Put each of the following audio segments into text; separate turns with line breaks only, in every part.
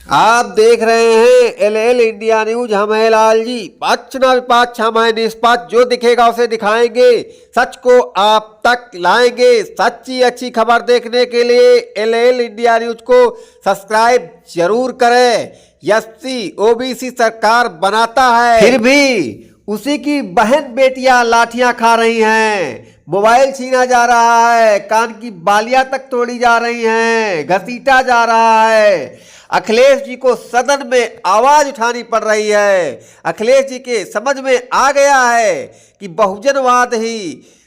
आप देख रहे हैं एलएल इंडिया न्यूज। हम है लाल जी। पक्ष न विपक्ष, हम है निष्पक्ष। जो दिखेगा उसे दिखाएंगे, सच को आप तक लाएंगे। सच्ची अच्छी खबर देखने के लिए एलएल इंडिया न्यूज को सब्सक्राइब जरूर करें। एससी ओबीसी सरकार बनाता है, फिर भी उसी की बहन बेटियां लाठियां खा रही हैं। मोबाइल छीना जा रहा है, कान की बालियां तक तोड़ी जा रही हैं, घसीटा जा रहा है। अखिलेश जी को सदन में आवाज उठानी पड़ रही है। अखिलेश जी के समझ में आ गया है कि बहुजनवाद ही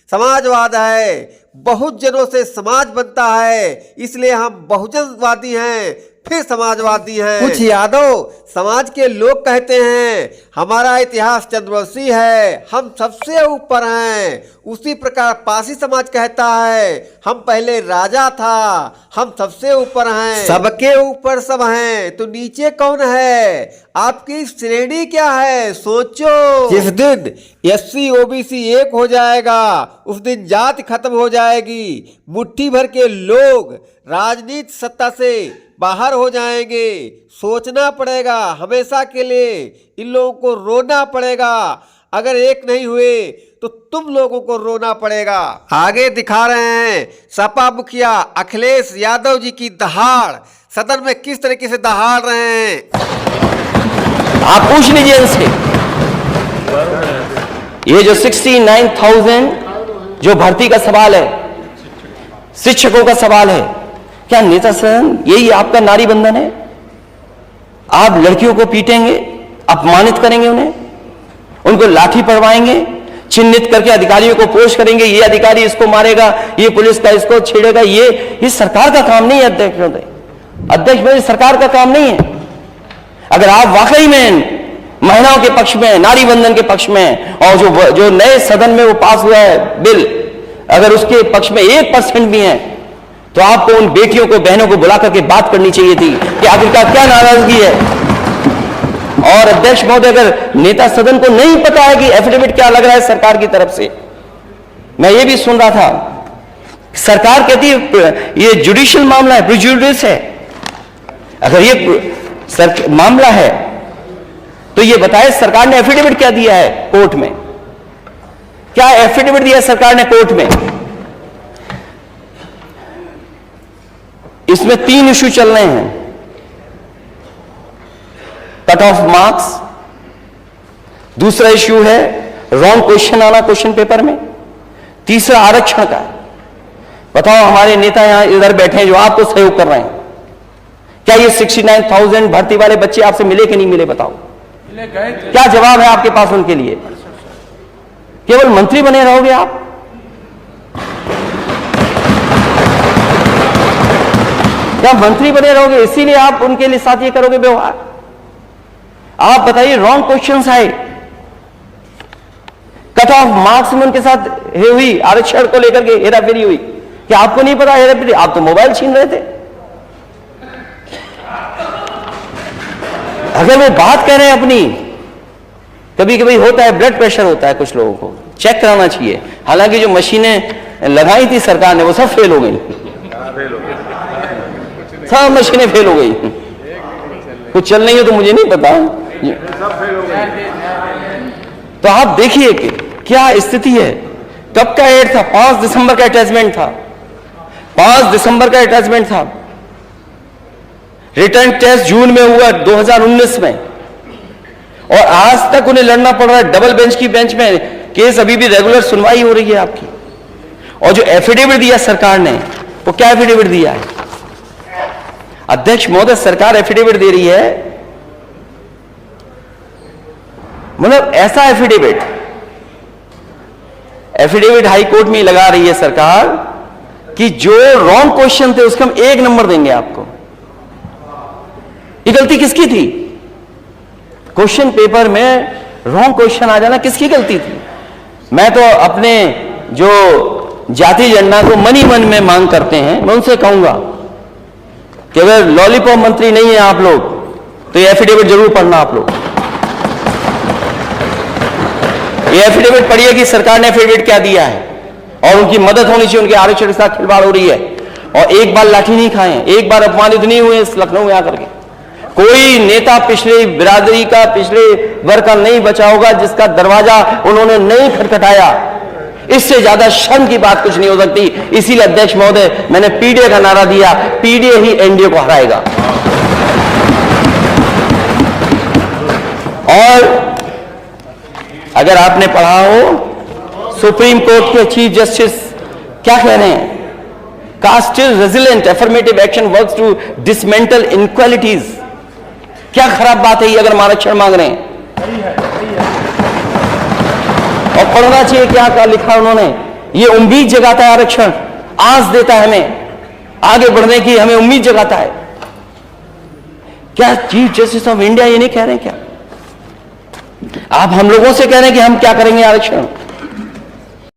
समाजवाद है, बहुत जनों से समाज बनता है, इसलिए हम बहुजनवादी हैं, फिर समाजवादी हैं। कुछ यादव समाज के लोग कहते हैं हमारा इतिहास चंद्रवंशी है, हम सबसे ऊपर हैं। उसी प्रकार पासी समाज कहता है हम पहले राजा था, हम सबसे ऊपर हैं। सबके ऊपर सब हैं तो नीचे कौन है? आपकी श्रेणी क्या है? सोचो। जिस दिन एससी ओबीसी एक हो जाएगा उस दिन जाति खत्म हो जाएगी। मुट्ठी भर के लोग राजनीति सत्ता से बाहर हो जाएंगे। सोचना पड़ेगा, हमेशा के लिए इन लोगों को रोना पड़ेगा। अगर एक नहीं हुए तो तुम लोगों को रोना पड़ेगा। आगे दिखा रहे हैं सपा मुखिया अखिलेश यादव जी की दहाड़, सदन में किस तरीके से दहाड़ रहे हैं।
आप पूछ लीजिए इनसे। ये जो 69,000 जो भर्ती का सवाल है, शिक्षकों का सवाल है, क्या नेता सदन यही आपका नारी बंधन है? आप लड़कियों को पीटेंगे, अपमानित करेंगे, उनको लाठी पड़वाएंगे, चिन्हित करके अधिकारियों को पोस्ट करेंगे, ये अधिकारी इसको मारेगा, ये पुलिस का इसको छेड़ेगा। ये सरकार का काम नहीं है। अध्यक्ष महोदय, सरकार का काम नहीं है। अगर आप वाकई में महिलाओं के पक्ष में, नारी बंधन के पक्ष में, और जो नए सदन में वो पास हुआ है बिल, अगर उसके पक्ष में 1% भी है तो आपको उन बेटियों को, बहनों को बुला करके बात करनी चाहिए थी कि आखिरकार क्या नाराजगी है। और अध्यक्ष महोदय, अगर नेता सदन को नहीं पता है कि एफिडेविट क्या लग रहा है सरकार की तरफ से, मैं ये भी सुन रहा था, सरकार कहती है ये जुडिशियल मामला है, प्रिजुडिस है। अगर ये मामला है तो ये बताए सरकार ने एफिडेविट क्या दिया है कोर्ट में? क्या एफिडेविट दिया सरकार ने कोर्ट में? इसमें 3 इश्यू चल रहे हैं। कट ऑफ मार्क्स, दूसरा इश्यू है रॉन्ग क्वेश्चन आना क्वेश्चन पेपर में, तीसरा आरक्षण का। बताओ, हमारे नेता यहां इधर बैठे हैं जो आपको सहयोग कर रहे हैं, क्या ये 69,000 भर्ती वाले बच्चे आपसे मिले कि नहीं मिले? बताओ, क्या जवाब है आपके पास उनके लिए? केवल मंत्री बने रहोगे आप? क्या मंत्री बने रहोगे इसीलिए आप उनके लिए साथ ये करोगे व्यवहार? आप बताइए, रॉन्ग क्वेश्चंस आए, कट ऑफ मार्क्स में उनके साथ हुई, आरक्षण को लेकर के हेराफेरी हुई। क्या आपको नहीं पता हेराफेरी? आप तो मोबाइल छीन रहे थे। अगर वो बात कह रहे हैं अपनी, कभी कभी होता है ब्लड प्रेशर होता है कुछ लोगों को, चेक कराना चाहिए। हालांकि जो मशीनें लगाई थी सरकार ने वो सब फेल हो गई, सब मशीनें फेल हो गई। कुछ चल नहीं है तो मुझे नहीं पता। तो आप देखिए कि क्या स्थिति है। कब का एड था? 5 दिसंबर का अटैचमेंट था। 5 दिसंबर का अटैचमेंट था। रिटर्न टेस्ट जून में हुआ 2019 में, और आज तक उन्हें लड़ना पड़ रहा है डबल बेंच की बेंच में। केस अभी भी रेगुलर सुनवाई हो रही है आपकी। और जो एफिडेविट दिया सरकार ने, वो क्या एफिडेविट दिया है? अध्यक्ष महोदय, सरकार एफिडेविट दे रही है, मतलब ऐसा एफिडेविट हाई कोर्ट में लगा रही है सरकार कि जो रॉन्ग क्वेश्चन थे उसका हम 1 नंबर देंगे आपको। ये गलती किसकी थी? क्वेश्चन पेपर में रॉन्ग क्वेश्चन आ जाना किसकी गलती थी? मैं तो अपने जो जाति जनता को मन ही मन में मांग करते हैं, मैं उनसे कहूंगा कि अगर लॉलीपॉप मंत्री नहीं है आप लोग तो ये एफिडेविट जरूर पढ़ना। आप लोग ये एफिडेविट पढ़िए कि सरकार ने एफिडेविट क्या दिया है, और उनकी मदद होनी चाहिए। उनके आरक्षण के साथ खिलवाड़ हो रही है, और एक बार लाठी नहीं खाए, एक बार अपमानित नहीं हुए लखनऊ में आकर के। कोई नेता पिछले बिरादरी का, पिछले वर्ग का नहीं बचा होगा जिसका दरवाजा उन्होंने नहीं खटखटाया। इससे ज्यादा शर्म की बात कुछ नहीं हो सकती। इसीलिए अध्यक्ष महोदय, मैंने पीडीए का नारा दिया, पीडीए ही एनडीए को हराएगा। और अगर आपने पढ़ा हो सुप्रीम कोर्ट के चीफ जस्टिस क्या कह रहे हैं, caste is resilient, affirmative action works to dismantle inequalities. क्या खराब बात है ये अगर हम आरक्षण मांग रहे हैं। और पढ़ना चाहिए क्या क्या लिखा उन्होंने। ये उम्मीद जगाता है, आरक्षण आस देता है हमें आगे बढ़ने की, हमें उम्मीद जगाता है। क्या चीफ जस्टिस ऑफ इंडिया ये नहीं कह रहे हैं क्या? आप हम लोगों से कह रहे हैं कि हम क्या करेंगे आरक्षण।